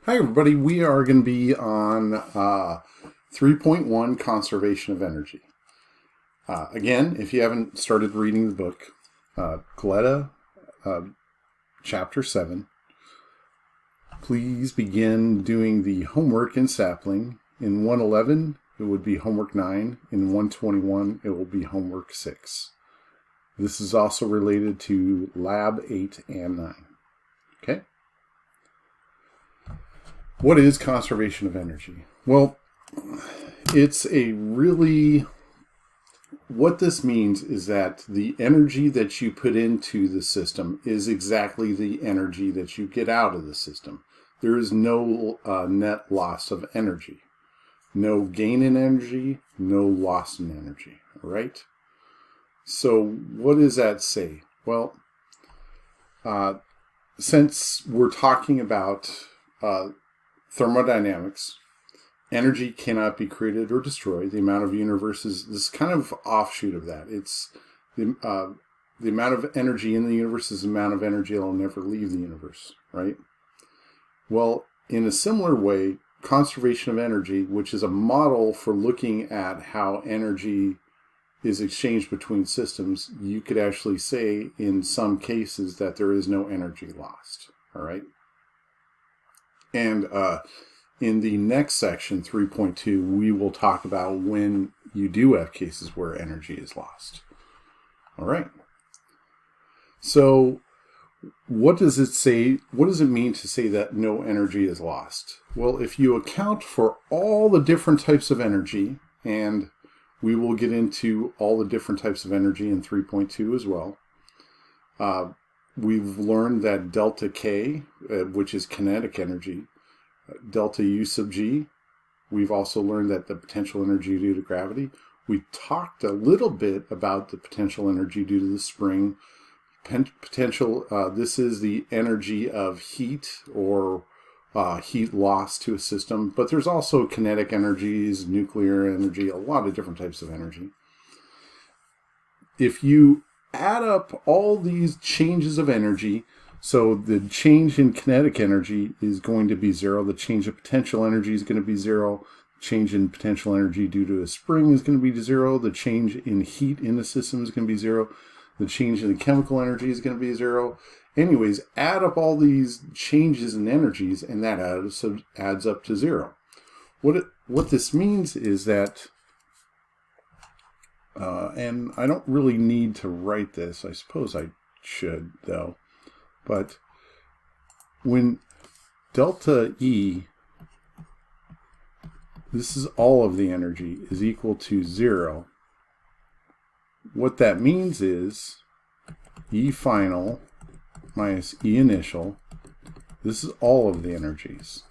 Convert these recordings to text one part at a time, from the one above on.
Hi everybody, we are going to be on 3.1 Conservation of Energy. Again, if you haven't started reading the book, Coletta, Chapter 7, please begin doing the homework in Sapling. In 111, it would be homework 9. In 121, it will be homework 6. This is also related to Lab 8 and 9. Okay? What is conservation of energy? Well, it's what this means is that the energy that you put into the system is exactly the energy that you get out of the system. There is no net loss of energy. No gain in energy, no loss in energy, all right? So what does that say? Well, since we're talking about thermodynamics, energy cannot be created or destroyed. The amount of universe is this kind of offshoot of that. It's the amount of energy in the universe is the amount of energy that will never leave the universe, right? Well, in a similar way, conservation of energy, which is a model for looking at how energy is exchanged between systems, you could actually say in some cases that there is no energy lost, all right? And in the next section, 3.2, we will talk about when you do have cases where energy is lost. All right. So what does it say? What does it mean to say that no energy is lost? Well, if you account for all the different types of energy, and we will get into all the different types of energy in 3.2 as well, we've learned that delta K, which is kinetic energy, delta U sub G, we've also learned that the potential energy due to gravity. We talked a little bit about the potential energy due to the spring. This is the energy of heat or heat loss to a system, but there's also kinetic energies, nuclear energy, a lot of different types of energy. If you add up all these changes of energy, so the change in kinetic energy is going to be 0. The change of potential energy is going to be 0. Change in potential energy due to a spring is going to be 0. The change in heat in the system is going to be 0. The change in the chemical energy is going to be 0. Anyways, add up all these changes in energies, and that adds up to 0. What this means is that, and I don't really need to write this. I suppose I should, though. But when delta E, this is all of the energy, is equal to 0, what that means is E final minus E initial, this is all of the energies,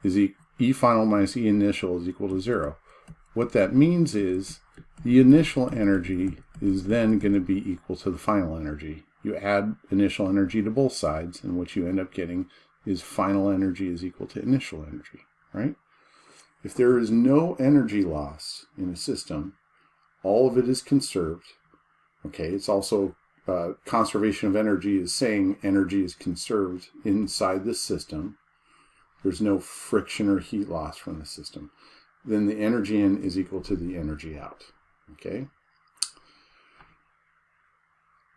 is E final minus E initial is equal to 0. What that means is the initial energy is then going to be equal to the final energy. You add initial energy to both sides, and what you end up getting is final energy is equal to initial energy, right? If there is no energy loss in a system, all of it is conserved. Okay, it's also conservation of energy is saying energy is conserved inside the system. There's no friction or heat loss from the system. Then the energy in is equal to the energy out. Okay?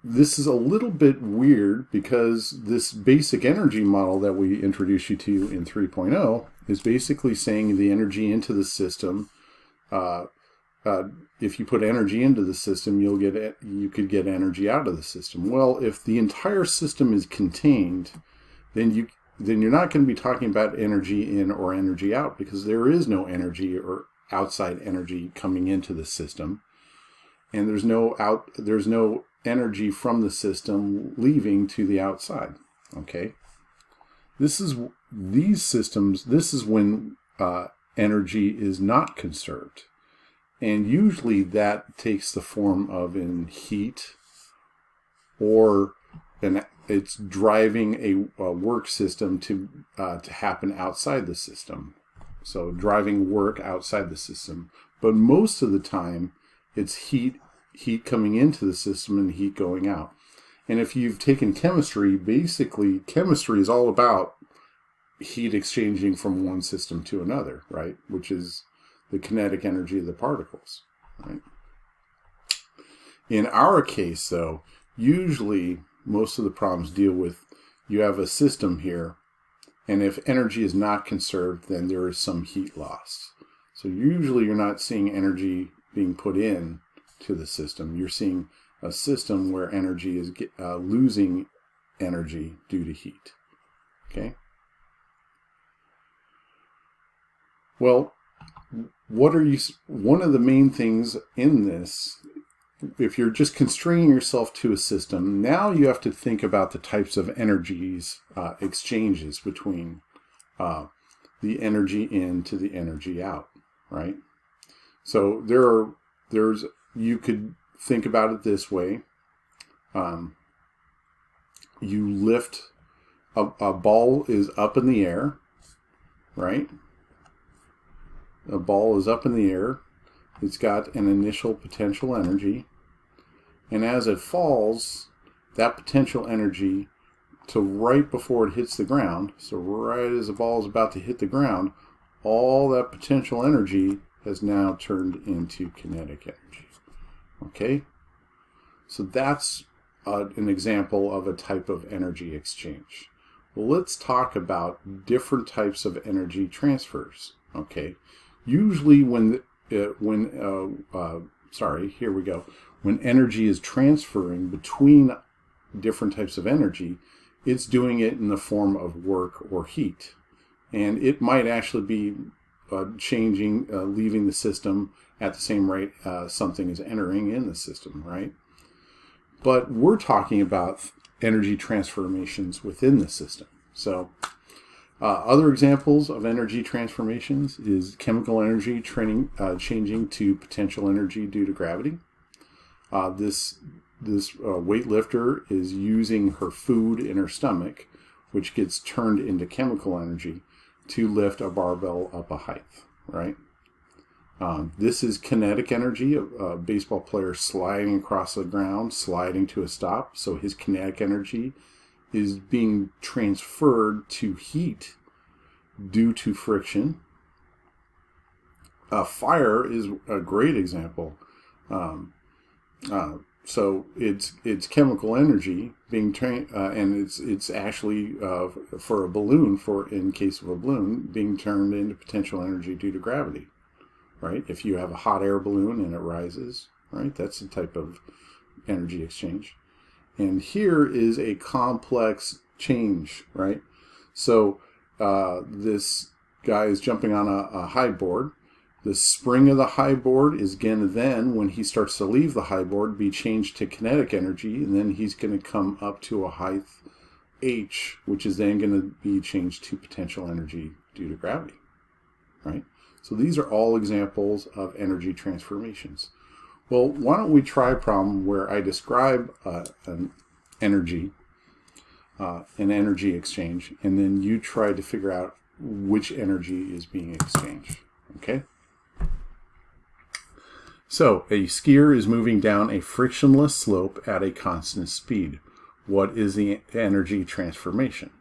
This is a little bit weird because this basic energy model that we introduced you to in 3.0 is basically saying the energy into the system. If you put energy into the system, you could get energy out of the system. Well, if the entire system is contained, then you're not going to be talking about energy in or energy out, because there is no energy or outside energy coming into the system, and there's no energy from the system leaving to the outside. Okay, this is when energy is not conserved. And usually that takes the form of in heat, or it's driving a work system to happen outside the system. So driving work outside the system. But most of the time, it's heat coming into the system and heat going out. And if you've taken chemistry, basically chemistry is all about heat exchanging from one system to another, right? Which is the kinetic energy of the particles, right? In our case, though, usually most of the problems deal with you have a system here, and if energy is not conserved, then there is some heat loss. So usually you're not seeing energy being put in to the system. You're seeing a system where energy is losing energy due to heat. Okay? Well, one of the main things in this, if you're just constraining yourself to a system, now you have to think about the types of energies, exchanges between the energy in to the energy out, right? So you could think about it this way. You lift, a ball is up in the air, right? A ball is up in the air. It's got an initial potential energy. And as it falls, that potential energy to right before it hits the ground, so right as the ball is about to hit the ground, all that potential energy has now turned into kinetic energy. Okay? So that's an example of a type of energy exchange. Well, let's talk about different types of energy transfers. Okay? Usually when energy is transferring between different types of energy, it's doing it in the form of work or heat. And it might actually be leaving the system at the same rate something is entering in the system, right? But we're talking about energy transformations within the system. So other examples of energy transformations is chemical energy changing to potential energy due to gravity. This weightlifter is using her food in her stomach, which gets turned into chemical energy to lift a barbell up a height, right? This is kinetic energy, a baseball player sliding across the ground, sliding to a stop. So his kinetic energy is being transferred to heat due to friction. Fire is a great example. So it's chemical energy being and it's actually for a balloon, in case of a balloon, being turned into potential energy due to gravity, right? If you have a hot air balloon and it rises, right, that's a type of energy exchange. And here is a complex change, right? So this guy is jumping on a high board. The spring of the high board is going to then, when he starts to leave the high board, be changed to kinetic energy, and then he's going to come up to a height h, which is then going to be changed to potential energy due to gravity, right? So these are all examples of energy transformations. Well, why don't we try a problem where I describe an energy exchange, and then you try to figure out which energy is being exchanged, okay? So, a skier is moving down a frictionless slope at a constant speed. What is the energy transformation?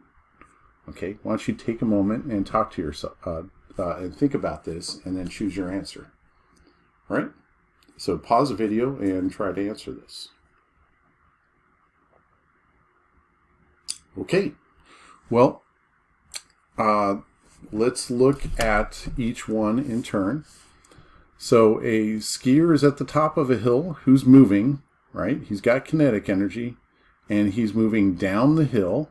Okay, why don't you take a moment and talk to yourself, and think about this, and then choose your answer. All right? So pause the video and try to answer this. Okay, well, let's look at each one in turn. So a skier is at the top of a hill who's moving, right? He's got kinetic energy, and he's moving down the hill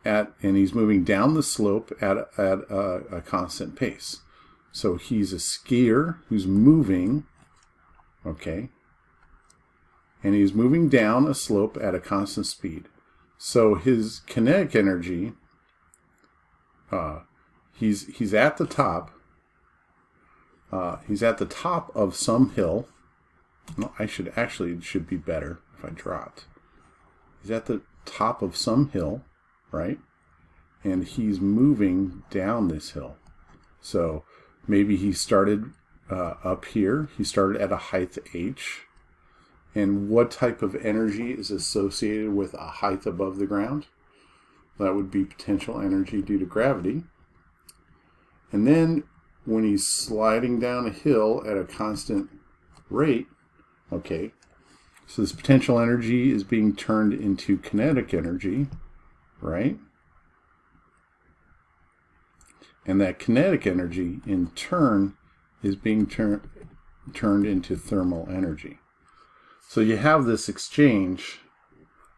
and he's moving down the slope at a constant pace. So he's a skier who's moving, okay, and he's moving down a slope at a constant speed. So his kinetic energy, he's at the top. He's at the top of some hill. No, it should be better if I draw it. He's at the top of some hill, right? And he's moving down this hill. So maybe he started up here. He started at a height h. And what type of energy is associated with a height above the ground? that would be potential energy due to gravity. And then when he's sliding down a hill at a constant rate, okay, so this potential energy is being turned into kinetic energy, right? And that kinetic energy, in turn, is being turned into thermal energy. So you have this exchange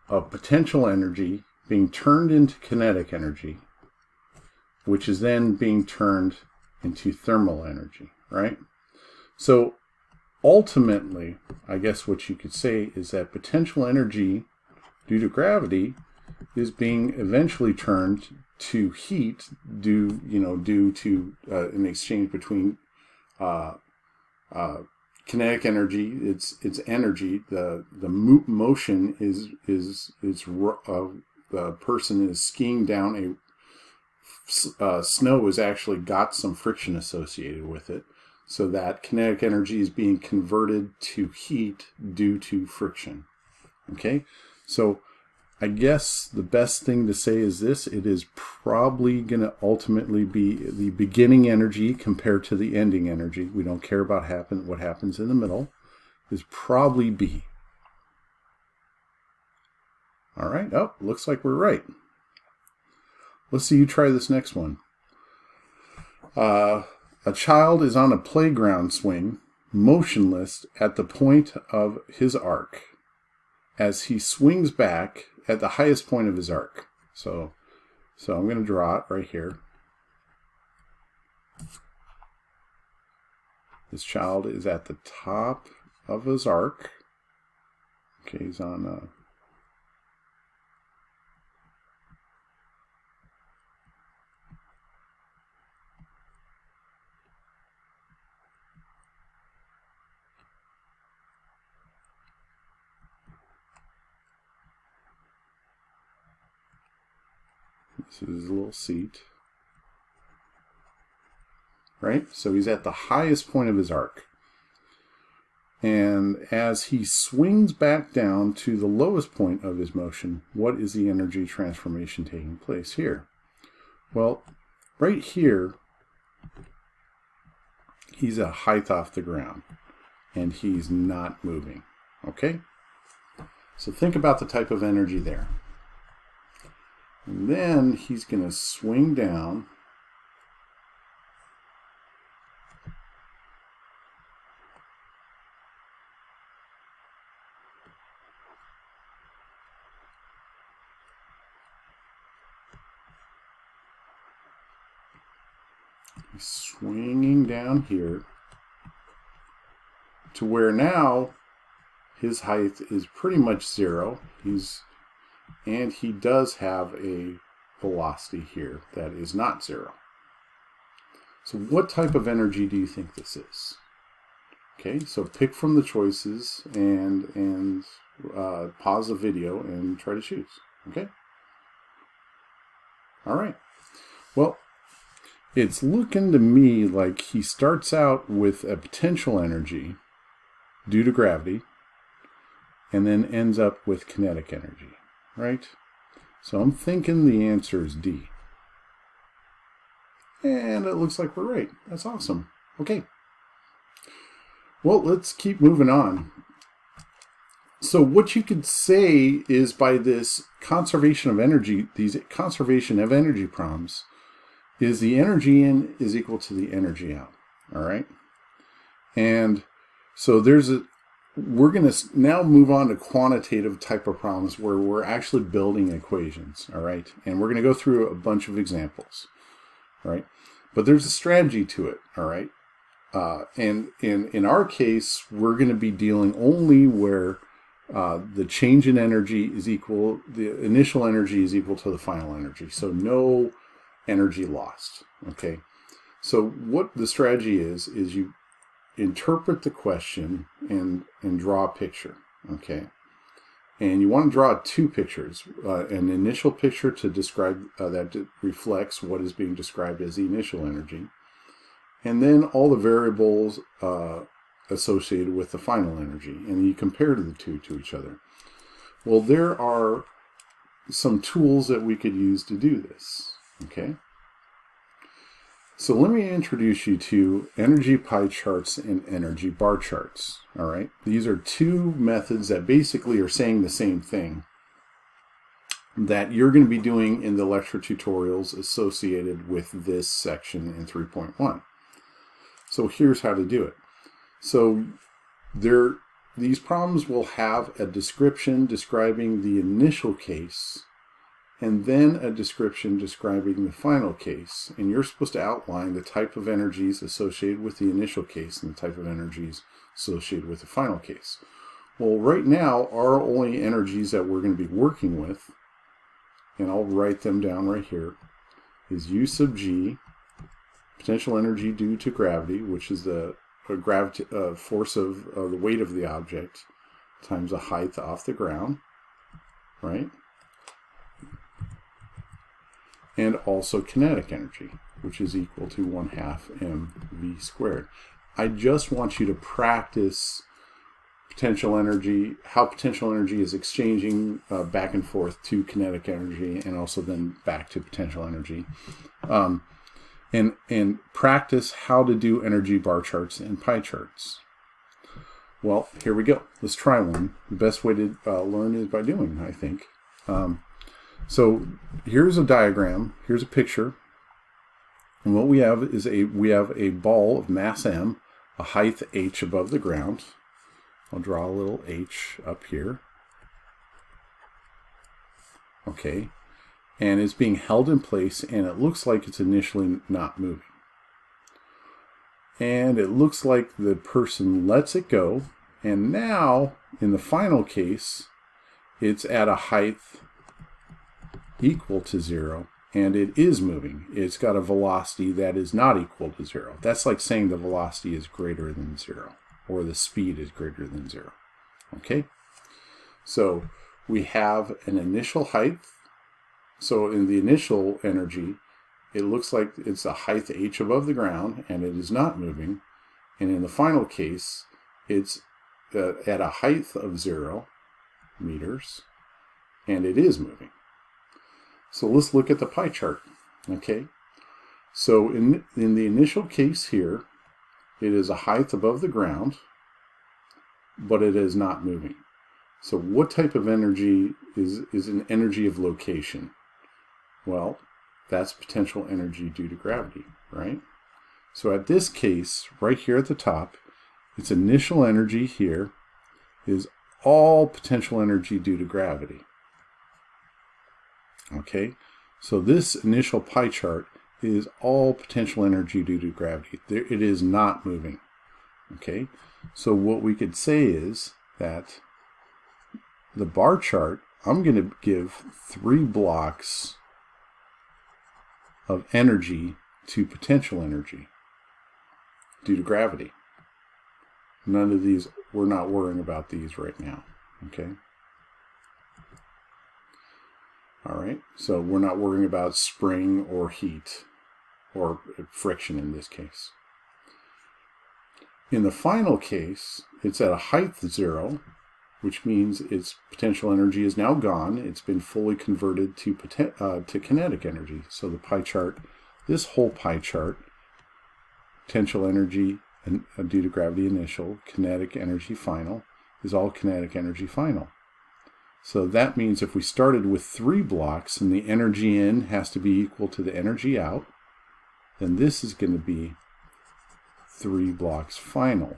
of potential energy being turned into kinetic energy, which is then being turned into thermal energy, right? So ultimately, I guess what you could say is that potential energy due to gravity is being eventually turned to heat due to an exchange between kinetic energy. It's energy. The motion is the person is skiing down snow has actually got some friction associated with it. So that kinetic energy is being converted to heat due to friction. Okay, so I guess the best thing to say is this: it is probably going to ultimately be the beginning energy compared to the ending energy. We don't care about what happens in the middle. Is probably B. All right. Oh, looks like we're right. Let's see you try this next one. A child is on a playground swing, motionless at the point of his arc, as he swings back at the highest point of his arc. So I'm going to draw it right here. This child is at the top of his arc. Okay, he's on this is his little seat. Right? So he's at the highest point of his arc. And as he swings back down to the lowest point of his motion, what is the energy transformation taking place here? Well, right here, he's a height off the ground, and he's not moving. Okay? So think about the type of energy there. And then he's going to swing down. He's swinging down here to where now his height is pretty much zero. And he does have a velocity here that is not zero. So what type of energy do you think this is? Okay, so pick from the choices and pause the video and try to choose. Okay? All right. Well, it's looking to me like he starts out with a potential energy due to gravity and then ends up with kinetic energy. Right? So I'm thinking the answer is D. And it looks like we're right. That's awesome. Okay. Well, let's keep moving on. So what you could say is by this conservation of energy, these conservation of energy problems, is the energy in is equal to the energy out. All right? And so we're going to now move on to quantitative type of problems where we're actually building equations, all right? And we're going to go through a bunch of examples, all right? But there's a strategy to it, all right? And in our case, we're going to be dealing only where the change in energy is equal, the initial energy is equal to the final energy. So no energy lost, okay? So what the strategy is you interpret the question and draw a picture, okay? And you want to draw two pictures, an initial picture to describe that reflects what is being described as the initial energy, and then all the variables associated with the final energy, and you compare the two to each other. Well, there are some tools that we could use to do this. Okay. So let me introduce you to energy pie charts and energy bar charts. All right. These are two methods that basically are saying the same thing that you're going to be doing in the lecture tutorials associated with this section in 3.1. So here's how to do it. So these problems will have a description describing the initial case and then a description describing the final case. And you're supposed to outline the type of energies associated with the initial case and the type of energies associated with the final case. Well, right now, our only energies that we're going to be working with, and I'll write them down right here, is U sub G, potential energy due to gravity, which is the force of the weight of the object times the height off the ground, right? And also kinetic energy, which is equal to 1/2 mv squared. I just want you to practice potential energy, how potential energy is exchanging back and forth to kinetic energy and also then back to potential energy. And practice how to do energy bar charts and pie charts. Well, here we go. Let's try one. The best way to learn is by doing, I think. So here's a diagram. Here's a picture. And what we have is we have a ball of mass m, a height h above the ground. I'll draw a little h up here. Okay. And it's being held in place, and it looks like it's initially not moving. And it looks like the person lets it go, and now, in the final case, it's at a height equal to 0, and it is moving. It's got a velocity that is not equal to 0. That's like saying the velocity is greater than 0, or the speed is greater than 0. Okay? So we have an initial height. So in the initial energy, it looks like it's a height h above the ground, and it is not moving. And in the final case, it's at a height of 0 meters, and it is moving. So let's look at the pie chart. Okay, so in the initial case here, it is a height above the ground, but it is not moving. So what type of energy is an energy of location? Well, that's potential energy due to gravity, right? So at this case, right here at the top, its initial energy here is all potential energy due to gravity. Okay, so this initial pie chart is all potential energy due to gravity. It is not moving. Okay, so what we could say is that the bar chart, I'm going to give 3 blocks of energy to potential energy due to gravity. None of these, we're not worrying about these right now. Okay. All right, so we're not worrying about spring or heat or friction in this case. In the final case, it's at a height 0, which means its potential energy is now gone. It's been fully converted to kinetic energy. So the pie chart, this whole pie chart, potential energy due to gravity initial, kinetic energy final, is all kinetic energy final. So that means if we started with 3 blocks and the energy in has to be equal to the energy out, then this is going to be 3 blocks final.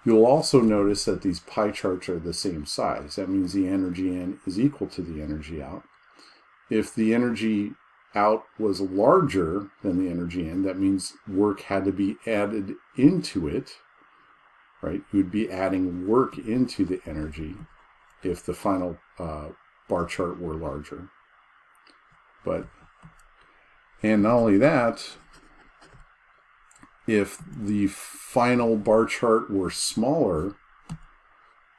You'll also notice that these pie charts are the same size. That means the energy in is equal to the energy out. If the energy out was larger than the energy in, that means work had to be added into it, right? You would be adding work into the energy if the final bar chart were larger. And not only that, if the final bar chart were smaller,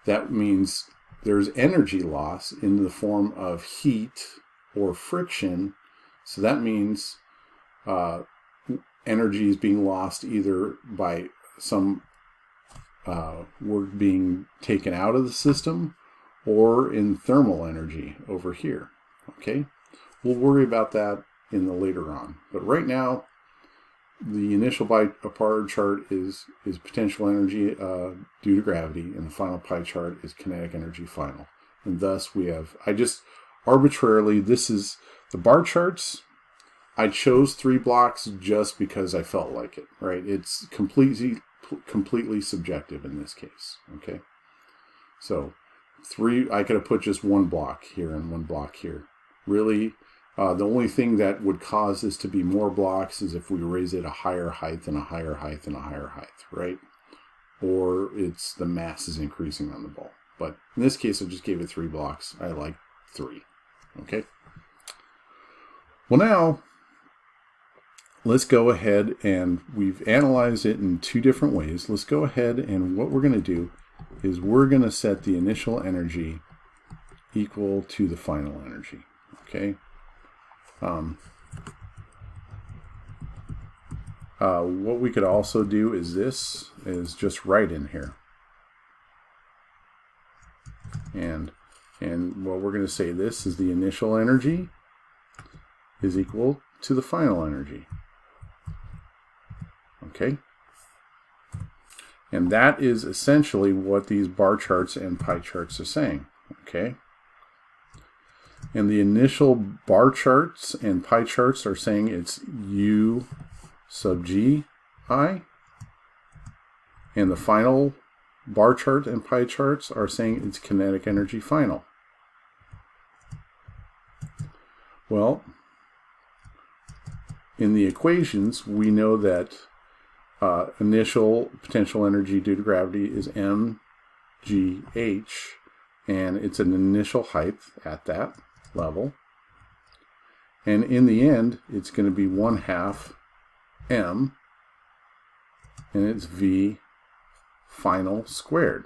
that means there's energy loss in the form of heat or friction. So that means energy is being lost either by some work being taken out of the system or in thermal energy over here. Okay, we'll worry about that in the later on. But right now, the initial bar chart is potential energy due to gravity, and the final pie chart is kinetic energy final. And thus we have, I just arbitrarily, this is the bar charts. I chose 3 blocks just because I felt like it, right? It's completely subjective in this case, okay? So 3, I could have put just 1 block here and 1 block here. Really, the only thing that would cause this to be more blocks is if we raise it a higher height and a higher height and a higher height, right? Or it's the mass is increasing on the ball. But in this case, I just gave it 3 blocks. I like 3, okay? Well, now, let's go ahead, and we've analyzed it in 2 different ways. Let's go ahead, and what we're going to do is we're going to set the initial energy equal to the final energy, okay? What we could also do is this, is just write in here. And what we're going to say, this is the initial energy is equal to the final energy. Okay? And that is essentially what these bar charts and pie charts are saying. Okay? And the initial bar charts and pie charts are saying it's U sub G I. And the final bar chart and pie charts are saying it's kinetic energy final. Well, in the equations, we know that initial potential energy due to gravity is mgh, and it's an initial height at that level. And in the end, it's going to be 1/2 m, and it's v final squared.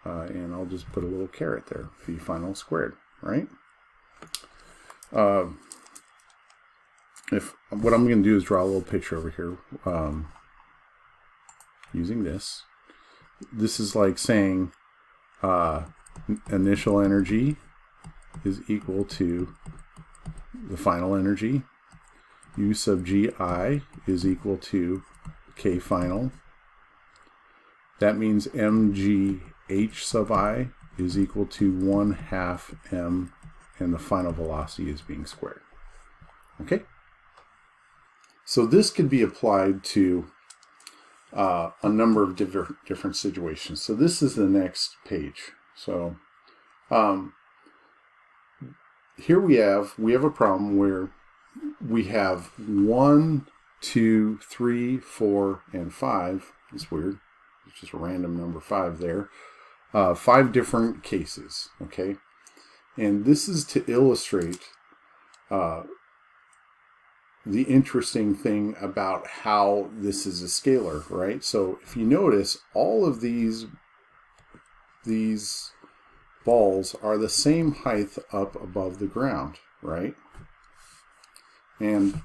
And I'll just put a little caret there, v final squared, right? If what I'm going to do is draw a little picture over here using this. This is like saying initial energy is equal to the final energy. U sub Gi is equal to K final. That means mgh sub I is equal to 1/2 m, and the final velocity is being squared. Okay? So this could be applied to a number of different situations. So this is the next page. So here we have a problem where we have 1, 2, 3, 4, and 5. It's weird. It's just a random number 5 there. 5 different cases. Okay, and this is to illustrate the interesting thing about how this is a scalar, right? So if you notice, all of these balls are the same height up above the ground, right? And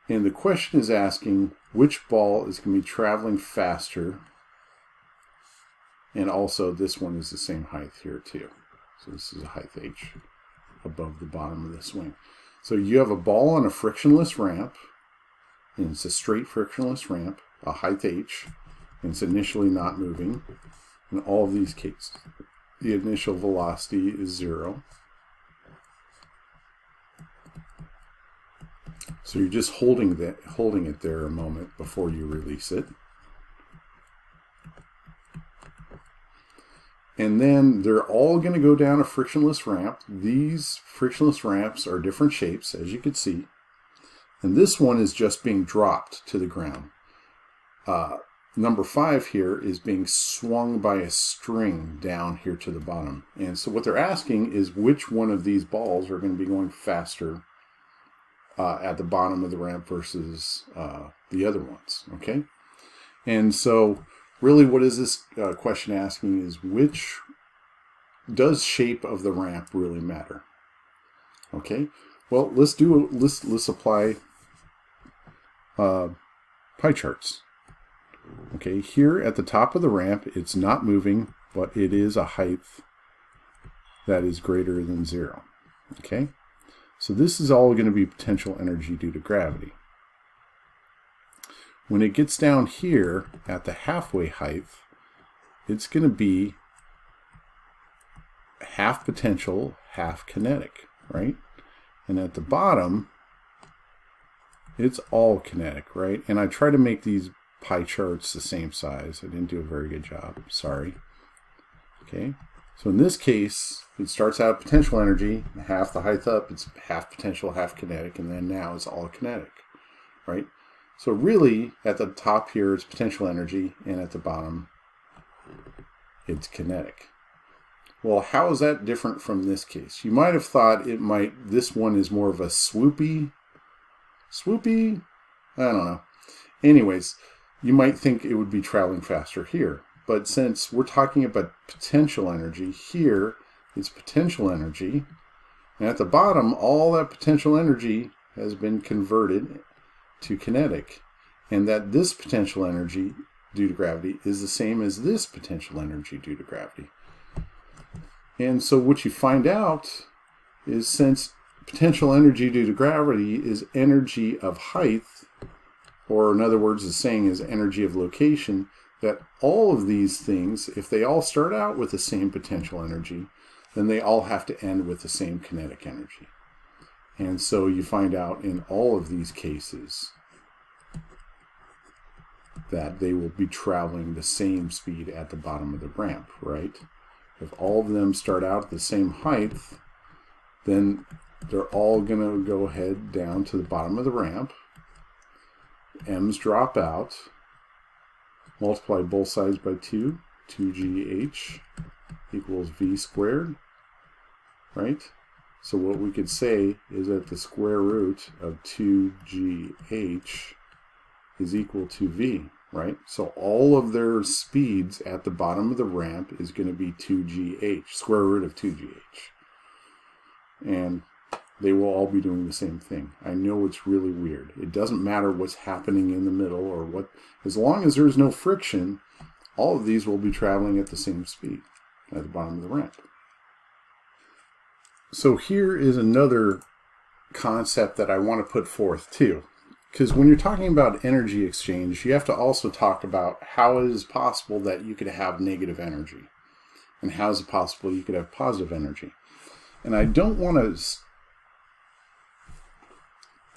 the question is asking which ball is going to be traveling faster, and also this one is the same height here too. So this is a height h above the bottom of the swing. So you have a ball on a frictionless ramp, and it's a straight frictionless ramp, a height h, and it's initially not moving. In all of these cases, the initial velocity is 0. So you're just holding it there a moment before you release it. And then they're all going to go down a frictionless ramp. These frictionless ramps are different shapes, as you can see. And this one is just being dropped to the ground. Number 5 here is being swung by a string down here to the bottom. And so what they're asking is which one of these balls are going to be going faster at the bottom of the ramp versus the other ones, okay? And so really what is this question asking is does shape of the ramp really matter? Okay, well, let's apply pie charts. Okay, here at the top of the ramp, it's not moving, but it is a height that is greater than 0. Okay? So this is all going to be potential energy due to gravity. When it gets down here at the halfway height, it's going to be half potential, half kinetic, right? And at the bottom, it's all kinetic, right? And I try to make these pie charts the same size. I didn't do a very good job. Sorry. Okay. So in this case, it starts out potential energy, half the height up, it's half potential, half kinetic, and then now it's all kinetic, right? So really, at the top here, it's potential energy, and at the bottom, it's kinetic. Well, how is that different from this case? You might have thought this one is more of a swoopy, I don't know. Anyways, you might think it would be traveling faster here. But since we're talking about potential energy, here it's potential energy. And at the bottom, all that potential energy has been converted to kinetic. And that this potential energy due to gravity is the same as this potential energy due to gravity. And so what you find out is since potential energy due to gravity is energy of height, or in other words, the saying is energy of location, that all of these things, if they all start out with the same potential energy, then they all have to end with the same kinetic energy. And so you find out in all of these cases that they will be traveling the same speed at the bottom of the ramp, right? If all of them start out at the same height, then they're all going to go head down to the bottom of the ramp. M's drop out. Multiply both sides by 2. 2gh equals v squared, right? So what we could say is that the square root of 2gh is equal to v, right? So all of their speeds at the bottom of the ramp is going to be 2gh, square root of 2gh. And they will all be doing the same thing. I know it's really weird. It doesn't matter what's happening in the middle or what, as long as there's no friction, all of these will be traveling at the same speed at the bottom of the ramp. So here is another concept that I want to put forth too. Because when you're talking about energy exchange, you have to also talk about how it is possible that you could have negative energy. And how is it possible you could have positive energy. And I don't want to...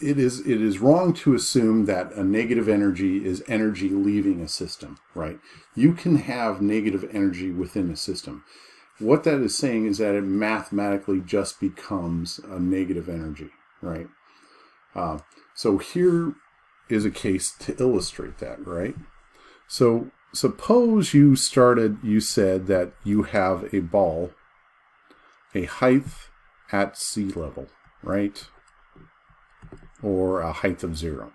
It is wrong to assume that a negative energy is energy leaving a system, right? You can have negative energy within a system. What that is saying is that it mathematically just becomes a negative energy, right? So here is a case to illustrate that, right? So suppose you said that you have a ball, a height at sea level, right? Or a height of 0.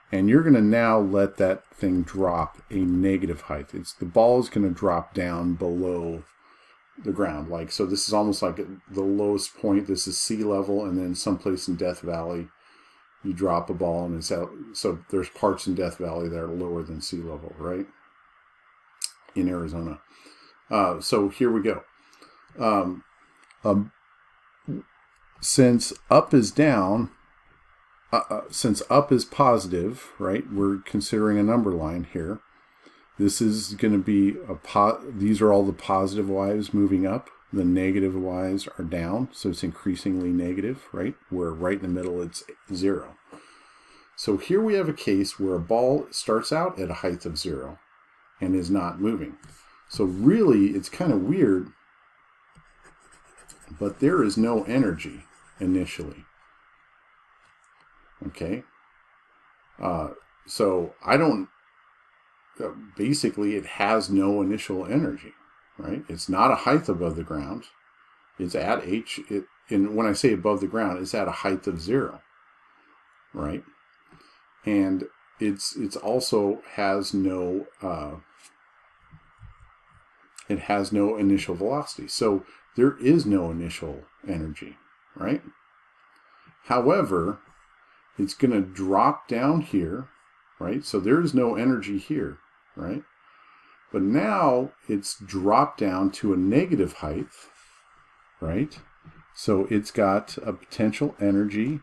And you're going to now let that thing drop a negative height. The ball is going to drop down below the ground. So this is almost like the lowest point. This is sea level, and then someplace in Death Valley, you drop a ball, and it's out. So there's parts in Death Valley that are lower than sea level, right? In Arizona. So here we go. Since up is down, since up is positive, right? We're considering a number line here. This is going to be these are all the positive y's moving up. The negative y's are down, so it's increasingly negative, right? Where right in the middle it's 0. So here we have a case where a ball starts out at a height of 0 and is not moving. So really, it's kind of weird, but there is no energy initially. Okay, so basically it has no initial energy, right? It's not a height above the ground. It's at h, and when I say above the ground, it's at a height of 0, right? And it's also has no, it has no initial velocity. So there is no initial energy, right? However, it's going to drop down here, right? So there is no energy here, right? But now it's dropped down to a negative height, right? So it's got a potential energy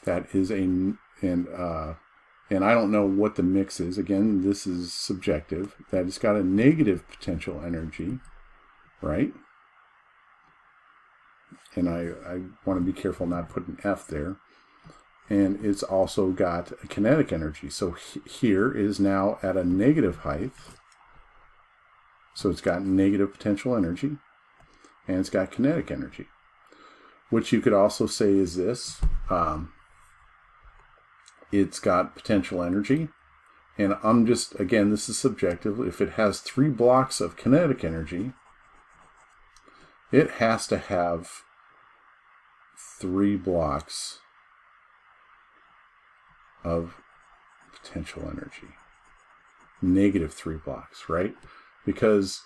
that is and I don't know what the mix is. Again, this is subjective. That it's got a negative potential energy, right? And I want to be careful not putting F there. And it's also got a kinetic energy. So here is now at a negative height. So it's got negative potential energy. And it's got kinetic energy. Which you could also say is this. It's got potential energy. And I'm just, again, this is subjective. If it has 3 blocks of kinetic energy, it has to have 3 blocks of potential energy. Negative 3 blocks, right? Because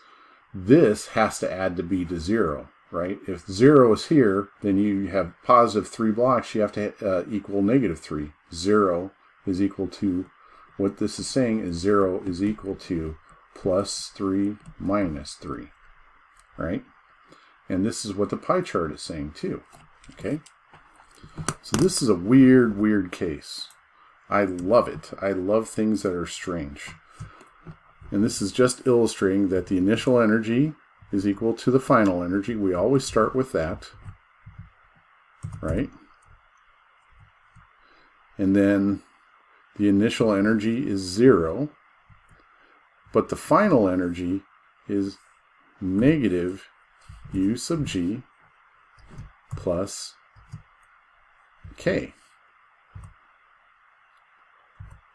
this has to add to B to 0, right? If 0 is here, then you have positive 3 blocks. You have to equal negative 3. 0 is equal to, what this is saying is 0 is equal to plus 3 minus 3, right? And this is what the pie chart is saying too, okay? So this is a weird, weird case. I love it. I love things that are strange. And this is just illustrating that the initial energy is equal to the final energy. We always start with that, right? And then the initial energy is 0, but the final energy is negative U sub G plus K.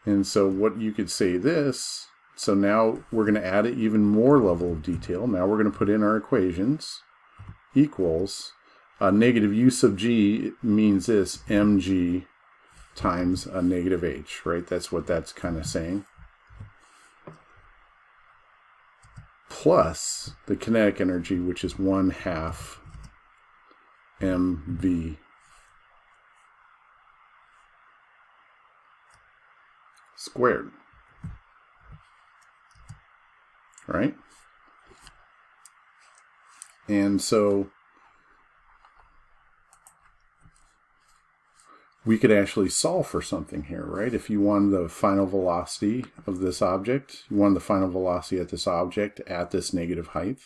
And so what you could say this, so now we're going to add an even more level of detail. Now we're going to put in our equations, equals, negative U sub G means this, mg times a negative h, right? That's what that's kind of saying. Plus the kinetic energy, which is 1/2 mv squared, right? And so we could actually solve for something here, right? If you want the final velocity of this object, you want the final velocity at this object at this negative height,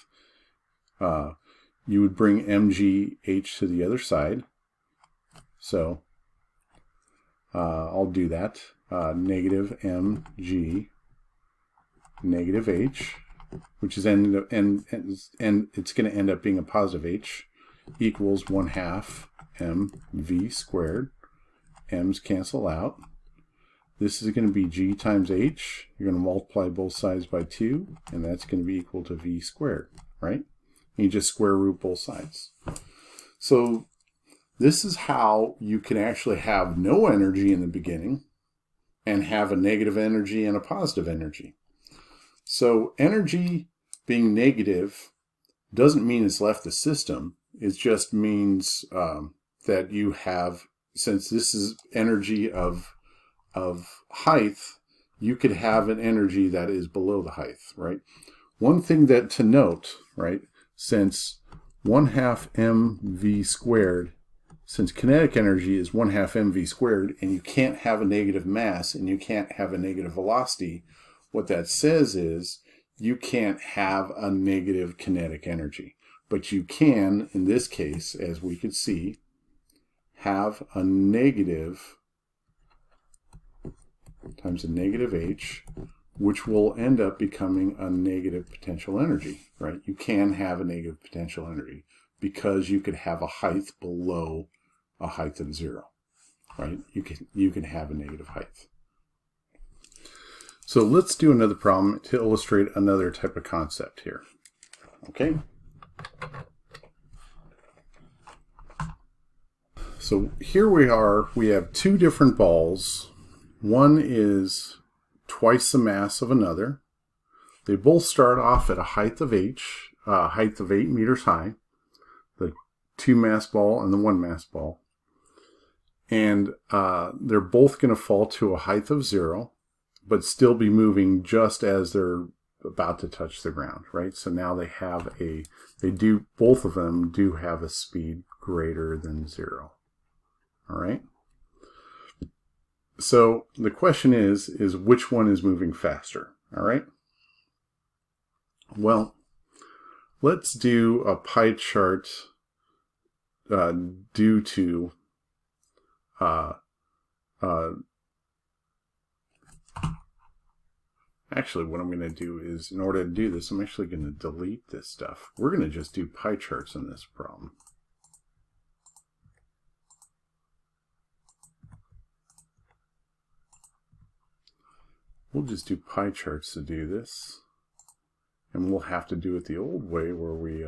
you would bring mgh to the other side. So I'll do that. Negative mg negative h, which is and it's going to end up being a positive h, equals 1/2 mv squared. M's cancel out. This is going to be g times h. You're going to multiply both sides by 2, and that's going to be equal to v squared, right? And you just square root both sides. So this is how you can actually have no energy in the beginning and have a negative energy and a positive energy. So energy being negative doesn't mean it's left the system. It just means that you have, since this is energy of height, you could have an energy that is below the height, right? One thing that to note, right, since 1/2 mv squared, since kinetic energy is 1/2 mv squared, and you can't have a negative mass and you can't have a negative velocity, what that says is you can't have a negative kinetic energy. But you can, in this case, as we could see, have a negative times a negative h, which will end up becoming a negative potential energy, right? You can have a negative potential energy because you could have a height below a height of 0, right? You can have a negative height. So let's do another problem to illustrate another type of concept here, okay? So here we are, we have 2 different balls. One is twice the mass of another. They both start off at a height of h, height of 8 meters high, the 2 mass ball and the 1 mass ball. And they're both going to fall to a height of 0, but still be moving just as they're about to touch the ground, right? So now both of them do have a speed greater than 0. All right. So the question is which one is moving faster? All right. Well, let's do a pie chart due to actually, what I'm going to do is, in order to do this, I'm actually going to delete this stuff. We're going to just do pie charts in this problem. We'll just do pie charts to do this. And we'll have to do it the old way where we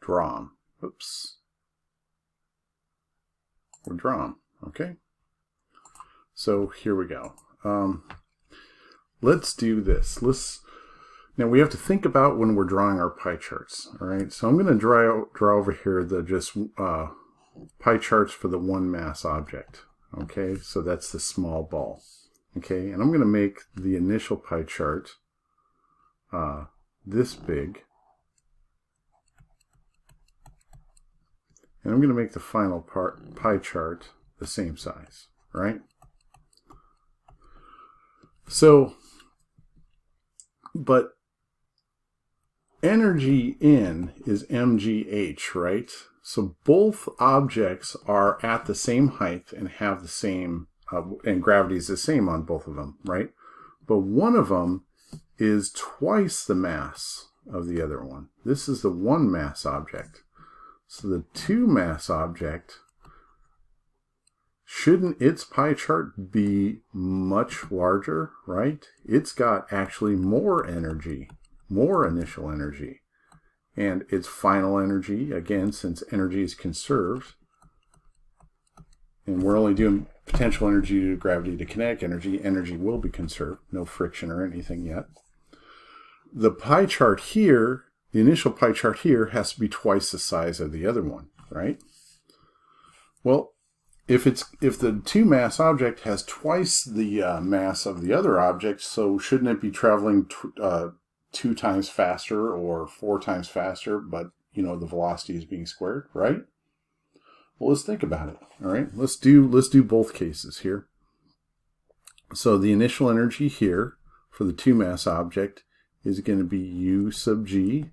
draw them. Oops. We'll draw them. Okay. So here we go. Let's do this. Now we have to think about when we're drawing our pie charts. All right. So I'm going to draw over here the just pie charts for the one mass object. Okay. So that's the small ball. Okay. And I'm going to make the initial pie chart this big. And I'm going to make the final pie chart the same size, right? So, but energy in is mgh, right? So both objects are at the same height and have the same, and gravity is the same on both of them, right? But one of them is twice the mass of the other one. This is the one mass object. So the two mass object, shouldn't its pie chart be much larger, right? It's got actually more energy, more initial energy. And its final energy, again, since energy is conserved, and we're only doing potential energy to gravity to kinetic energy, energy will be conserved, no friction or anything yet. The pie chart here, the initial pie chart here, has to be twice the size of the other one, right? Well, if the two mass object has twice the mass of the other object, so shouldn't it be traveling 2 times faster or 4 times faster, but the velocity is being squared, right? Well, let's think about it. All right, let's do both cases here. So the initial energy here for the two mass object is going to be U sub G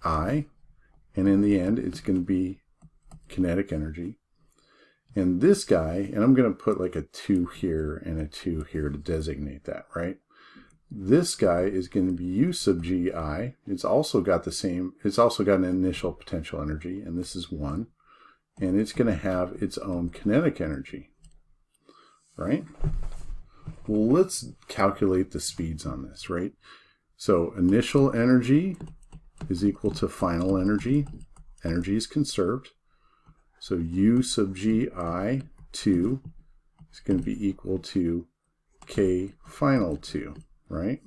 I, and in the end it's going to be kinetic energy. And this guy, and I'm going to put like a 2 here and a 2 here to designate that, right? This guy is going to be U sub Gi. It's also got an initial potential energy, and this is 1. And it's going to have its own kinetic energy, right? Well, let's calculate the speeds on this, right? So initial energy is equal to final energy. Energy is conserved. So U sub Gi 2 is going to be equal to K final 2, right?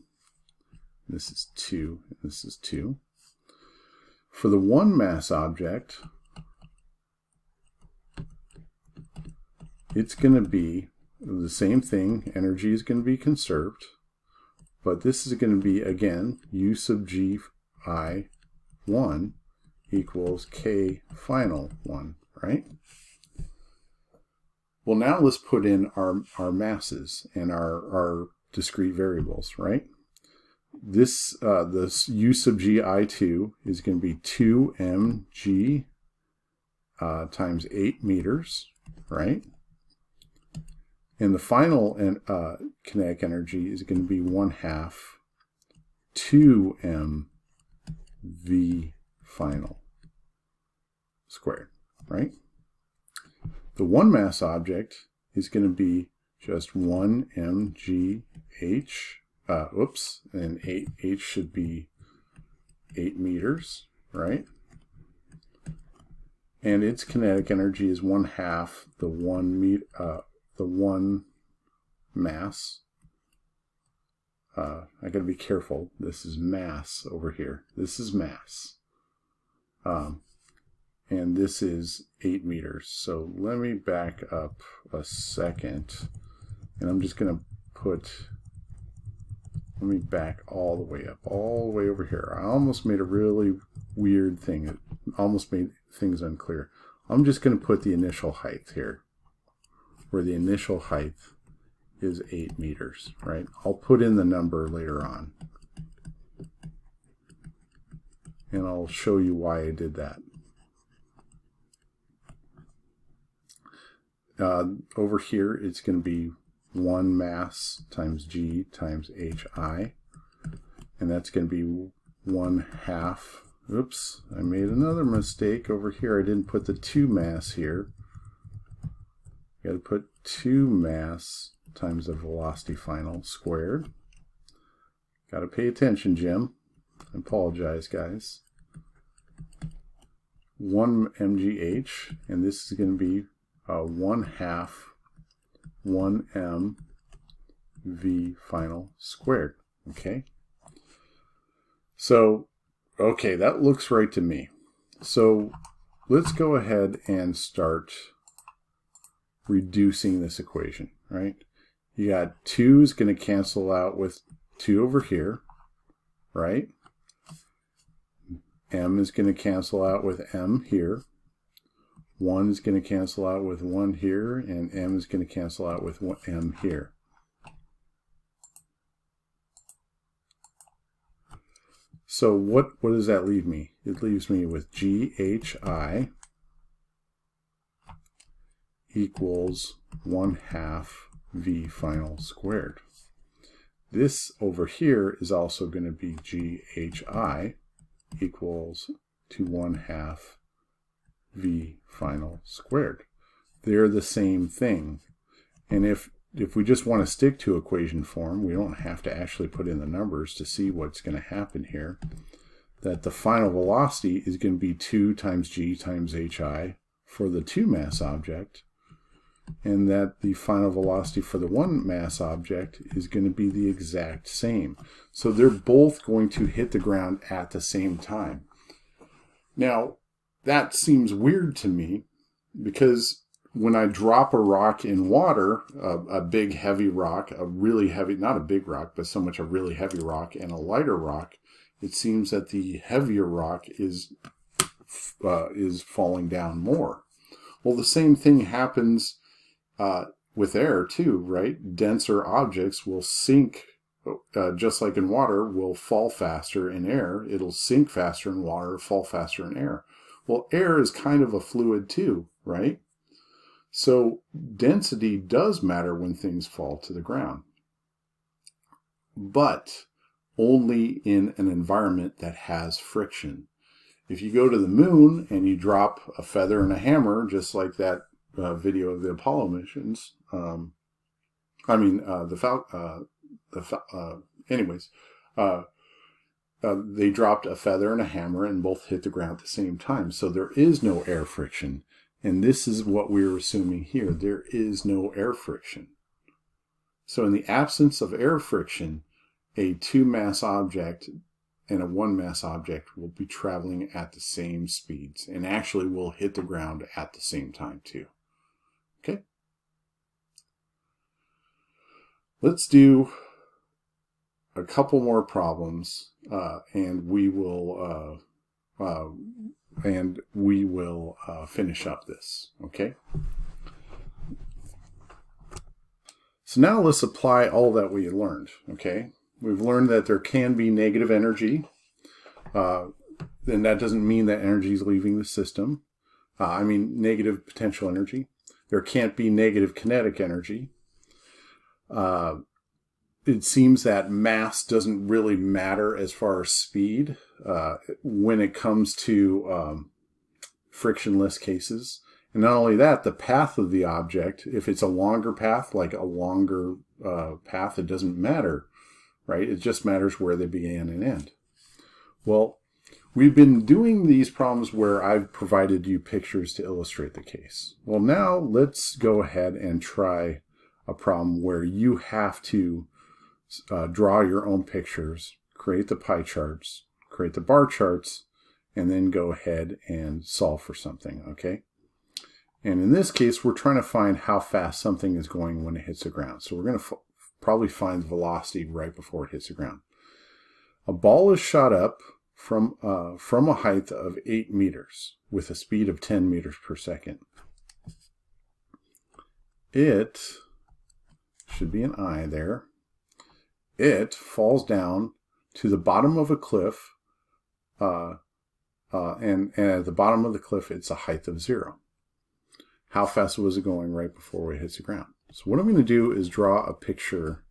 This is 2, and this is 2. For the one mass object, it's going to be the same thing. Energy is going to be conserved, but this is going to be, again, U sub Gi 1 equals K final 1, right? Well, now let's put in our masses and our discrete variables, right? This U sub Gi 2 is going to be 2 mg times 8 meters, right? And the final kinetic energy is going to be 1/2 2 mv final squared, right? The one mass object is going to be just 1 mgh, and h should be 8 meters, right? And its kinetic energy is 1/2 the one mass. I got to be careful. This is mass over here. This is mass. And this is 8 meters. So let me back up a second. And I'm just going to put let me back all the way up, all the way over here. I almost made a really weird thing. It almost made things unclear. I'm just going to put the initial height here, where the initial height is 8 meters, right? I'll put in the number later on. And I'll show you why I did that. Over here, it's going to be 1 mass times G times HI. And that's going to be 1/2. Oops, I made another mistake over here. I didn't put the 2 mass here. Got to put 2 mass times the velocity final squared. Got to pay attention, Jim. I apologize, guys. 1 mgh, and this is going to be 1/2 1 mv final squared. Okay. So, okay, that looks right to me. So let's go ahead and start reducing this equation, right? You got 2 is going to cancel out with 2 over here, right? M is going to cancel out with M here. 1 is going to cancel out with 1 here, and M is going to cancel out with M here. So what does that leave me? It leaves me with GHI equals 1/2 V final squared. This over here is also going to be GHI equals to 1/2 V final squared. They're the same thing. And if we just want to stick to equation form, we don't have to actually put in the numbers to see what's going to happen here. That the final velocity is going to be 2 times G times HI for the 2 mass object, and that the final velocity for the 1 mass object is going to be the exact same. So they're both going to hit the ground at the same time. Now, that seems weird to me because when I drop a rock in water, a big heavy rock, a really heavy, not a big rock, but so much a really heavy rock and a lighter rock, it seems that the heavier rock is falling down more. Well, the same thing happens with air too, right? Denser objects will sink, just like in water, will fall faster in air. It'll sink faster in water, fall faster in air. Well, air is kind of a fluid too, right? So density does matter when things fall to the ground, but only in an environment that has friction. If you go to the moon and you drop a feather and a hammer, just like that video of the Apollo missions, they dropped a feather and a hammer and both hit the ground at the same time. So there is no air friction. And this is what we're assuming here. There is no air friction. So in the absence of air friction, a 2-mass object and a 1-mass object will be traveling at the same speeds and actually will hit the ground at the same time too. Okay? Let's do a couple more problems and we will finish up this, okay? So now let's apply all that we learned, okay? We've learned that there can be negative energy, and that doesn't mean that energy is leaving the system. Negative potential energy. There can't be negative kinetic energy. It seems that mass doesn't really matter as far as speed when it comes to frictionless cases. And not only that, the path of the object, if it's a longer path, like a longer path, it doesn't matter, right? It just matters where they began and end. Well, we've been doing these problems where I've provided you pictures to illustrate the case. Well, now let's go ahead and try a problem where you have to draw your own pictures, create the pie charts, create the bar charts, and then go ahead and solve for something, okay? And in this case, we're trying to find how fast something is going when it hits the ground. So we're going to probably finds velocity right before it hits the ground. A ball is shot up from a height of 8 meters with a speed of 10 meters per second. It should be an I there. It falls down to the bottom of a cliff, and at the bottom of the cliff, it's a height of 0. How fast was it going right before it hits the ground? So what I'm going to do is draw a picture,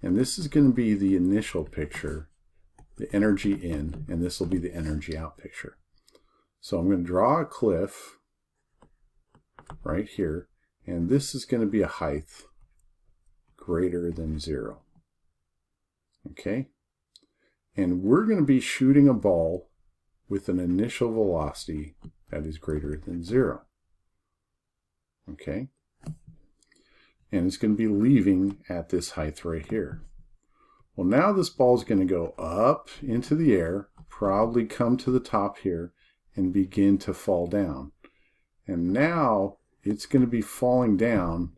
and this is going to be the initial picture, the energy in, and this will be the energy out picture. So I'm going to draw a cliff right here, and this is going to be a height greater than 0. Okay? And we're going to be shooting a ball with an initial velocity that is greater than 0. Okay? And it's going to be leaving at this height right here. Well, now this ball is going to go up into the air, probably come to the top here, and begin to fall down. And now it's going to be falling down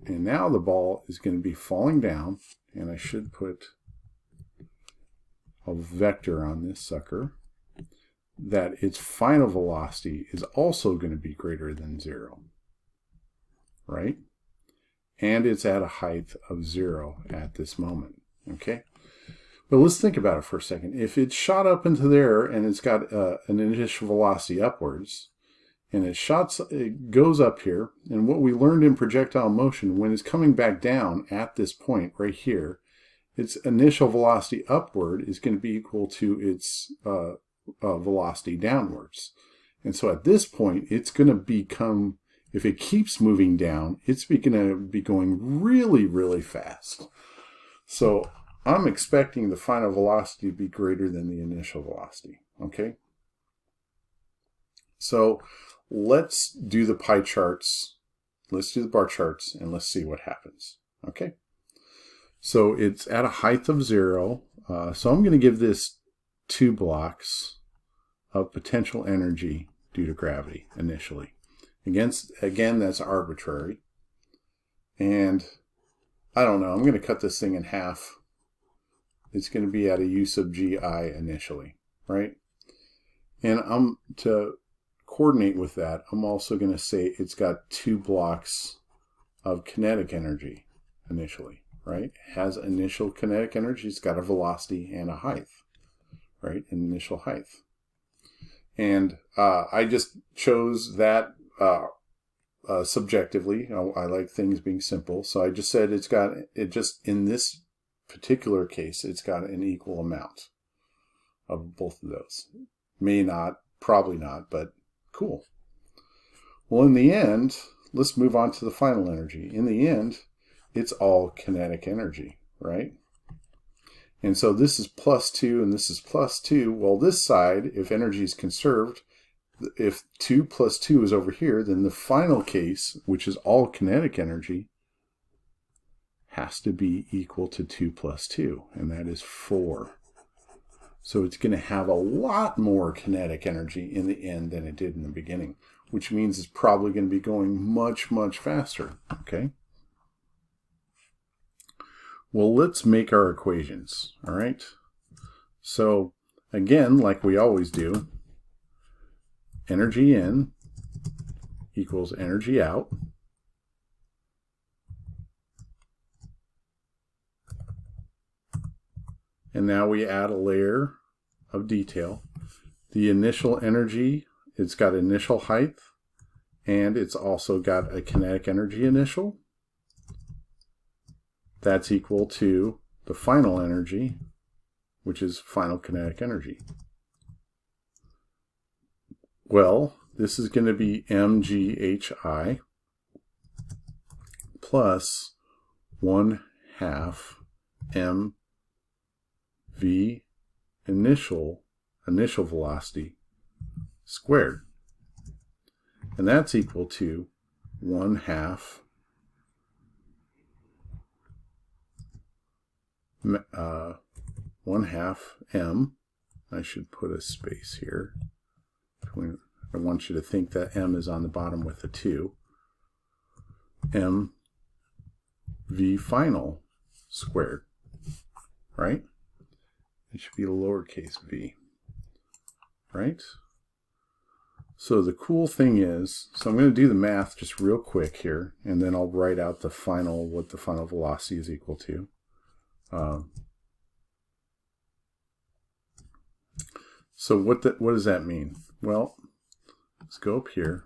and now the ball is going to be falling down, and I should put a vector on this sucker, that its final velocity is also going to be greater than 0, right? And it's at a height of 0 at this moment, okay? But let's think about it for a second. If it's shot up into there and it's got an initial velocity upwards, and it goes up here, and what we learned in projectile motion, when it's coming back down at this point right here, its initial velocity upward is going to be equal to its velocity downwards. And so at this point, it's going to become, if it keeps moving down, it's going to be going really, really fast. So I'm expecting the final velocity to be greater than the initial velocity, okay? So let's do the pie charts, let's do the bar charts, and let's see what happens, okay? So it's at a height of 0, so I'm going to give this 2 blocks of potential energy due to gravity initially. Again, that's arbitrary. And I don't know, I'm going to cut this thing in half. It's going to be at a u sub gi initially, right? And to coordinate with that, I'm also going to say it's got 2 blocks of kinetic energy initially, right? It has initial kinetic energy, it's got a velocity and a height, right? An initial height. And I just chose that subjectively. I like things being simple, so I just said in this particular case, it's got an equal amount of both of those. May not, probably not, but cool. Well, in the end, let's move on to the final energy. In the end, it's all kinetic energy, right? And so this is +2 and this is +2. Well, this side, if energy is conserved, if 2 + 2 is over here, then the final case, which is all kinetic energy, has to be equal to 2 + 2, and that is 4. So it's going to have a lot more kinetic energy in the end than it did in the beginning, which means it's probably going to be going much, much faster, okay? Well, let's make our equations, all right? So, again, like we always do, energy in equals energy out. And now we add a layer of detail. The initial energy, it's got initial height, and it's also got a kinetic energy initial. That's equal to the final energy, which is final kinetic energy. Well, this is going to be mghi plus 1/2 mv initial velocity squared. And that's equal to 1/2 1/2 m. I should put a space here between I want you to think that m is on the bottom with a 2. M v final squared, right? It should be a lowercase v, right? So the cool thing is, so I'm going to do the math just real quick here, and then I'll write out the final, what the final velocity is equal to. So what does that mean? Well, let's go up here.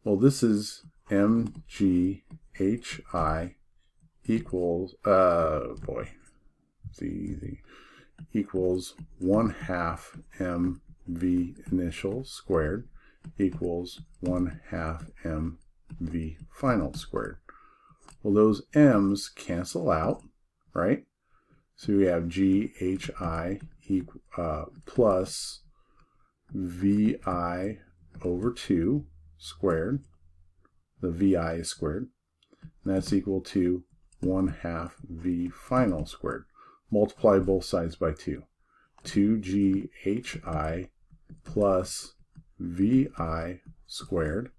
Well, this is mghi equals, equals 1/2 mv initial squared equals 1/2 mv final squared. Well, those m's cancel out, right? So we have ghi plus vi over 2 squared. The vi is squared. And that's equal to 1/2 v final squared. Multiply both sides by 2. 2ghi plus vi squared.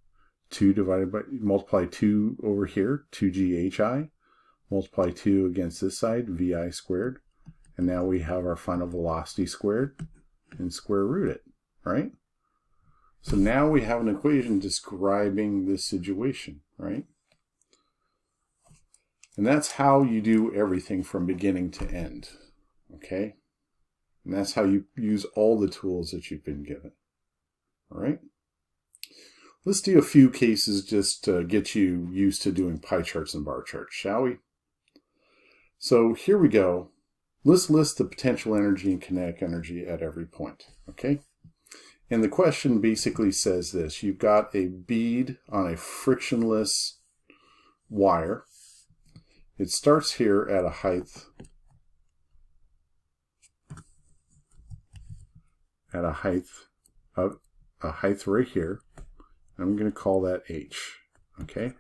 2 divided by, multiply 2 over here, 2ghi. Multiply 2 against this side, vi squared. And now we have our final velocity squared and square root it, right? So now we have an equation describing this situation, right? And that's how you do everything from beginning to end, okay? And that's how you use all the tools that you've been given, all right? Let's do a few cases just to get you used to doing pie charts and bar charts, shall we? So here we go. Let's list the potential energy and kinetic energy at every point, okay? And the question basically says this. You've got a bead on a frictionless wire. It starts here at a height right here. I'm going to call that H, okay?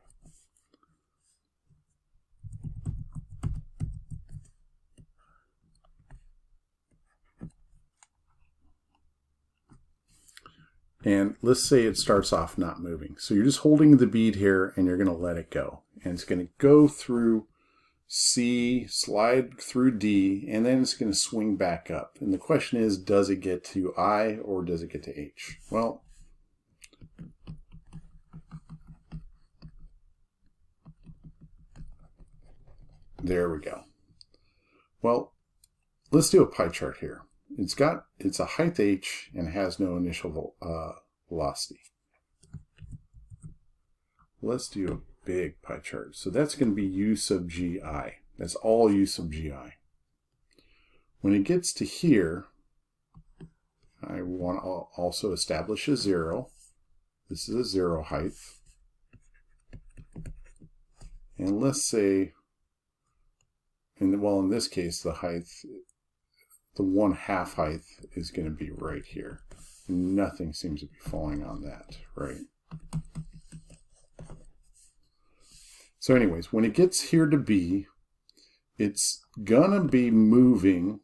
And let's say it starts off not moving. So you're just holding the bead here and you're going to let it go. And it's going to go through C, slide through D, and then it's going to swing back up. And the question is, does it get to I or does it get to H? Well, there we go. Well, let's do a pie chart here. It's a height h and has no initial velocity. Let's do a big pie chart. So that's going to be u sub gi. That's all u sub gi. When it gets to here, I want to also establish a 0. This is a 0 height. And let's say, well, in this case, the height, the 1/2 height is going to be right here. Nothing seems to be falling on that, right? So anyways, when it gets here to B, it's going to be moving,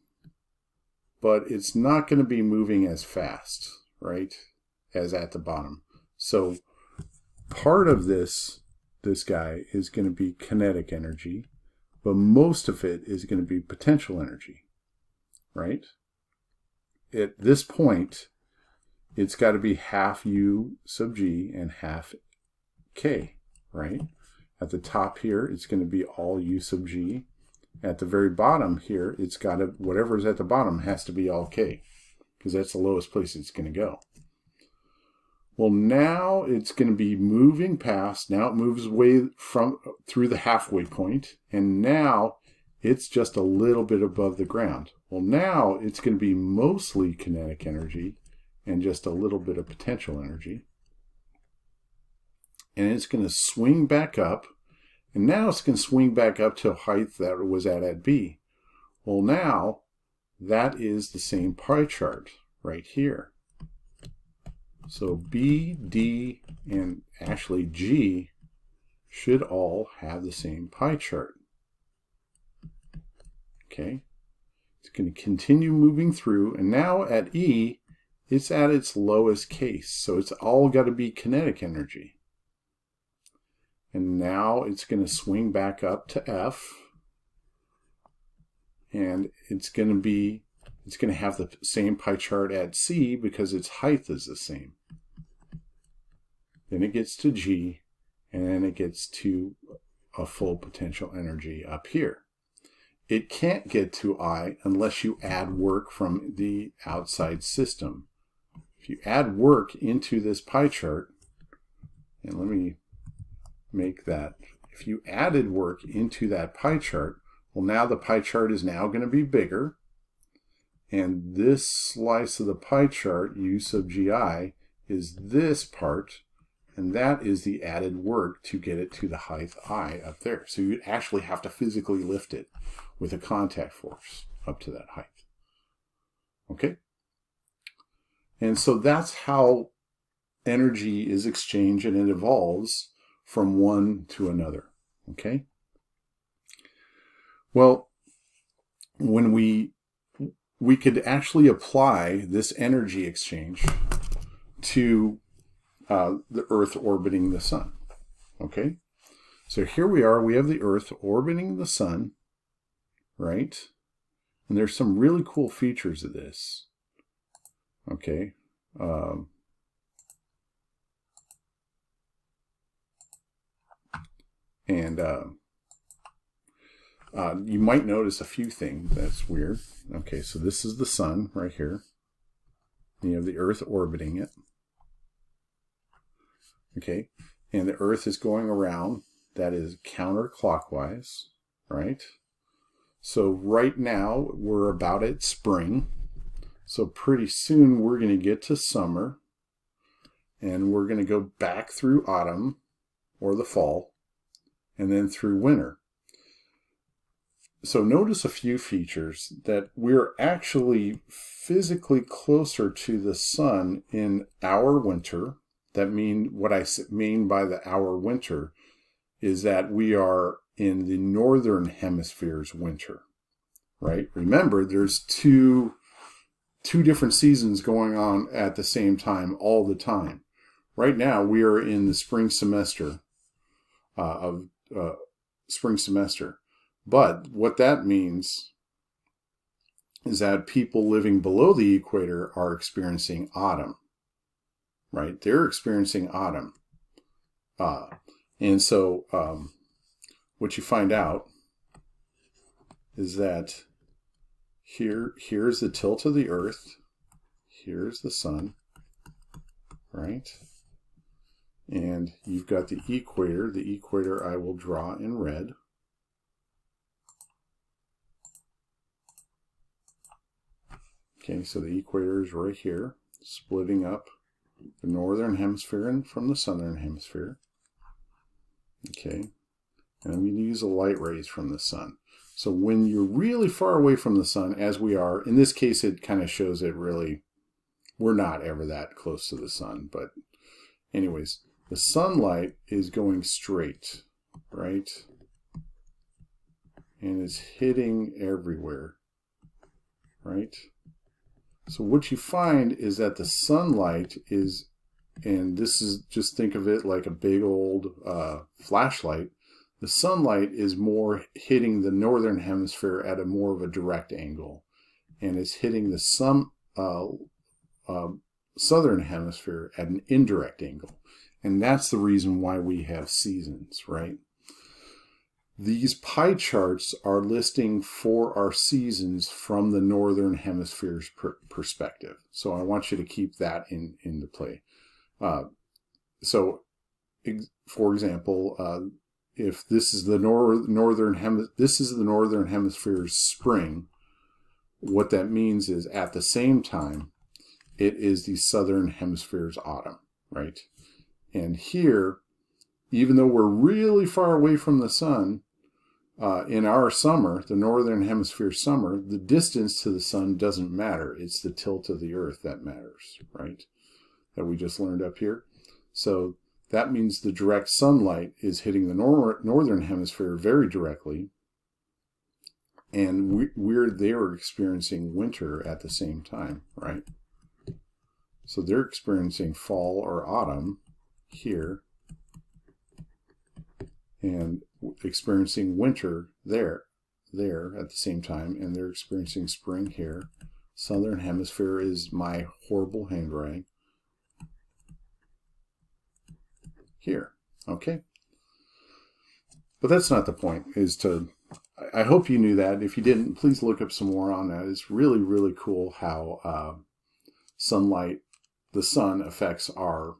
but it's not going to be moving as fast, right, as at the bottom. So part of this guy is going to be kinetic energy, but most of it is going to be potential energy, right? At this point, it's got to be half u sub g and half k, right? At the top here, it's going to be all u sub g. At the very bottom here, it's got to, whatever's at the bottom has to be all k, because that's the lowest place it's going to go. Well, now it's going to be moving past. Now it moves away through the halfway point, and now it's just a little bit above the ground. Well, now it's going to be mostly kinetic energy and just a little bit of potential energy. And it's going to swing back up, and now it's going to swing back up to a height that it was at B. Well, now that is the same pie chart right here. So B, D, and actually G should all have the same pie chart. Okay, it's going to continue moving through, and now at E, it's at its lowest case. So it's all got to be kinetic energy. And now it's going to swing back up to F. And it's going to have the same pie chart at C because its height is the same. Then it gets to G, and then it gets to a full potential energy up here. It can't get to I unless you add work from the outside system. If you add work into this pie chart, and let me make that, if you added work into that pie chart, well, now the pie chart is now going to be bigger, and this slice of the pie chart, U sub GI, is this part, and that is the added work to get it to the height I up there. So you actually have to physically lift it with a contact force up to that height. Okay? And so that's how energy is exchanged, and it evolves from one to another. Okay? Well, when we could actually apply this energy exchange to the Earth orbiting the Sun. Okay? So here we are, we have the Earth orbiting the Sun, right? And there's some really cool features of this. Okay? You might notice a few things that's weird. Okay, so this is the Sun right here. And you have the Earth orbiting it. Okay, and the Earth is going around, that is counterclockwise, right? So right now we're about at spring. So pretty soon we're going to get to summer, and we're going to go back through autumn or the fall, and then through winter. So notice a few features that we're actually physically closer to the Sun in our winter. That what I mean by the our winter is that we are in the northern hemisphere's winter, right? Remember, there's two different seasons going on at the same time all the time. Right now, we are in the spring semester spring semester. But what that means is that people living below the equator are experiencing autumn, right? They're experiencing autumn. And so what you find out is that here's the tilt of the Earth, here's the Sun, right? And you've got the equator. The equator I will draw in red. Okay, so the equator is right here, splitting up the northern hemisphere from the southern hemisphere. Okay, and I'm going to use the light rays from the Sun. So when you're really far away from the Sun, as we are, in this case it kind of shows it really, we're not ever that close to the Sun, but anyways, the sunlight is going straight, right? And it's hitting everywhere, right? So what you find is that the sunlight is, and this is, just think of it like a big old flashlight. The sunlight is more hitting the northern hemisphere at a more of a direct angle, and it's hitting the southern hemisphere at an indirect angle. And that's the reason why we have seasons, right? These pie charts are listing for our seasons from the northern hemisphere's perspective. So I want you to keep that into play. So, for example, if this is the northern hemisphere's spring, what that means is at the same time, it is the southern hemisphere's autumn, right? And here, even though we're really far away from the Sun, in our summer, the northern hemisphere summer, the distance to the Sun doesn't matter. It's the tilt of the Earth that matters, right? That we just learned up here. So that means the direct sunlight is hitting the northern hemisphere very directly, and they're experiencing winter at the same time, right? So they're experiencing fall or autumn here, and experiencing winter there at the same time, and they're experiencing spring here. Southern hemisphere is my horrible handwriting here. Okay. But that's not the point, I hope you knew that. If you didn't, please look up some more on that. It's really, really cool how the sun affects our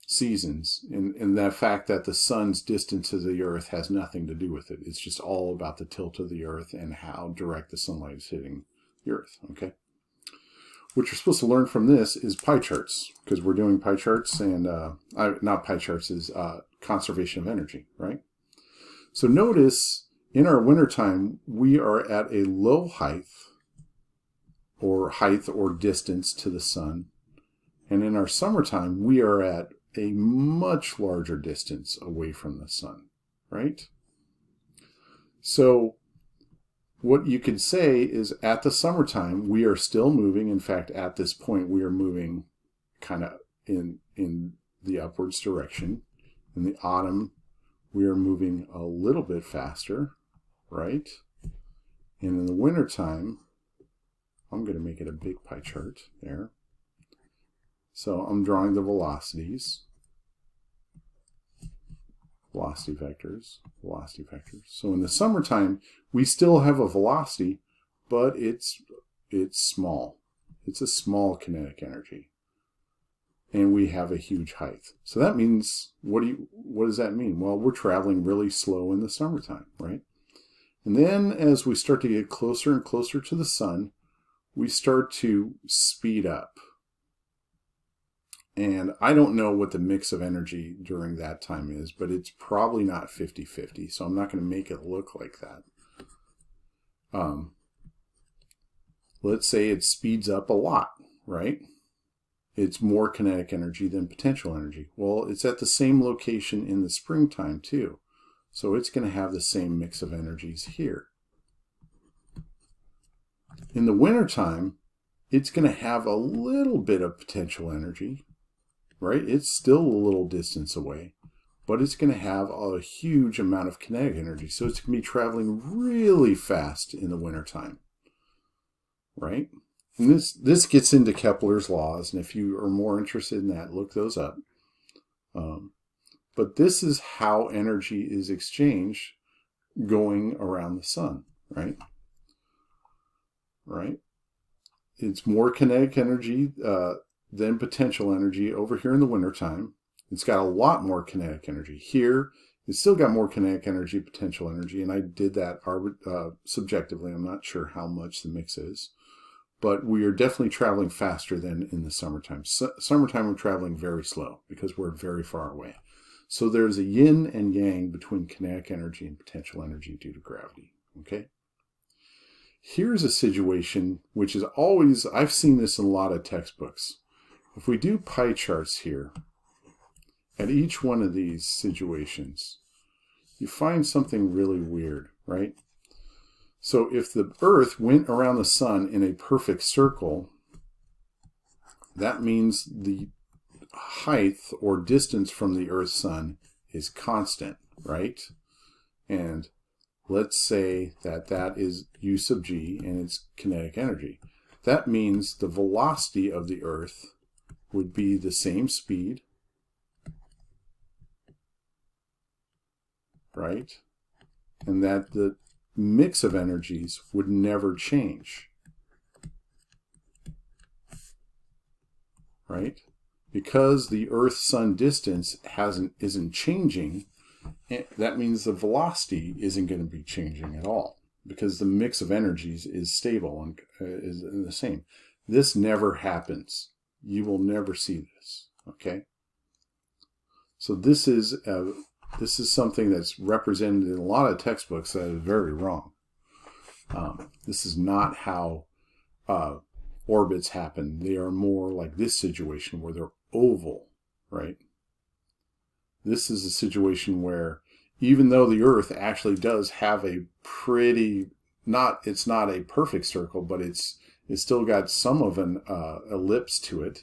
seasons, and the fact that the sun's distance to the earth has nothing to do with it. It's just all about the tilt of the earth and how direct the sunlight is hitting the earth. Okay. What you're supposed to learn from this is pie charts, because we're doing pie charts, and not pie charts, is conservation of energy, right? So notice in our wintertime, we are at a low height or distance to the sun. And in our summertime, we are at a much larger distance away from the sun, right? So what you could say is at the summertime, we are still moving. In fact, at this point, we are moving kind of in the upwards direction. In the autumn, we are moving a little bit faster, right? And in the wintertime, I'm going to make it a big pie chart there. So I'm drawing the velocities, velocity vectors. So in the summertime, we still have a velocity, but it's small. It's a small kinetic energy. And we have a huge height. So that means, what does that mean? Well, we're traveling really slow in the summertime, right? And then as we start to get closer and closer to the sun, we start to speed up. And I don't know what the mix of energy during that time is, but it's probably not 50-50. So I'm not going to make it look like that. Let's say it speeds up a lot, right? It's more kinetic energy than potential energy. Well, it's at the same location in the springtime too. So it's going to have the same mix of energies here. In the wintertime, it's going to have a little bit of potential energy, right? It's still a little distance away, but it's going to have a huge amount of kinetic energy. So it's going to be traveling really fast in the wintertime, right? And this gets into Kepler's laws, and if you are more interested in that, look those up. But this is how energy is exchanged going around the sun, right? Right? It's more kinetic energy than potential energy over here in the wintertime. It's got a lot more kinetic energy. Here, it's still got more kinetic energy, potential energy, and I did that subjectively. I'm not sure how much the mix is. But we are definitely traveling faster than in the summertime. Summertime, we're traveling very slow because we're very far away. So there's a yin and yang between kinetic energy and potential energy due to gravity. Okay? Here's a situation which is always, I've seen this in a lot of textbooks. If we do pie charts here, at each one of these situations, you find something really weird, right? So if the Earth went around the sun in a perfect circle, that means the height or distance from the Earth's sun is constant, right? And let's say that is U sub g and it's kinetic energy. That means the velocity of the Earth would be the same speed, right? And that the mix of energies would never change, right? Because the Earth-Sun distance isn't changing, that means the velocity isn't going to be changing at all because the mix of energies is stable and is the same. This never happens. You will never see this, okay? So this is something that's represented in a lot of textbooks that is very wrong. This is not how orbits happen. They are more like this situation where they're oval, right? This is a situation where even though the Earth actually does have a pretty, it's not a perfect circle, but it's still got some of an ellipse to it.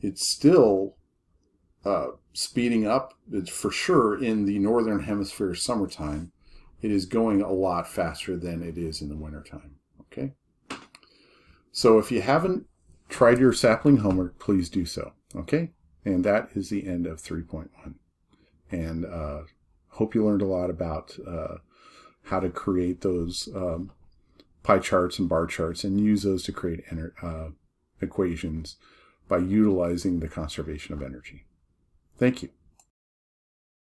It's still speeding up. It's for sure in the northern hemisphere summertime. It is going a lot faster than it is in the wintertime. Okay? So if you haven't tried your sapling homework, please do so. Okay? And that is the end of 3.1. And hope you learned a lot about how to create those pie charts and bar charts and use those to create equations by utilizing the conservation of energy. Thank you.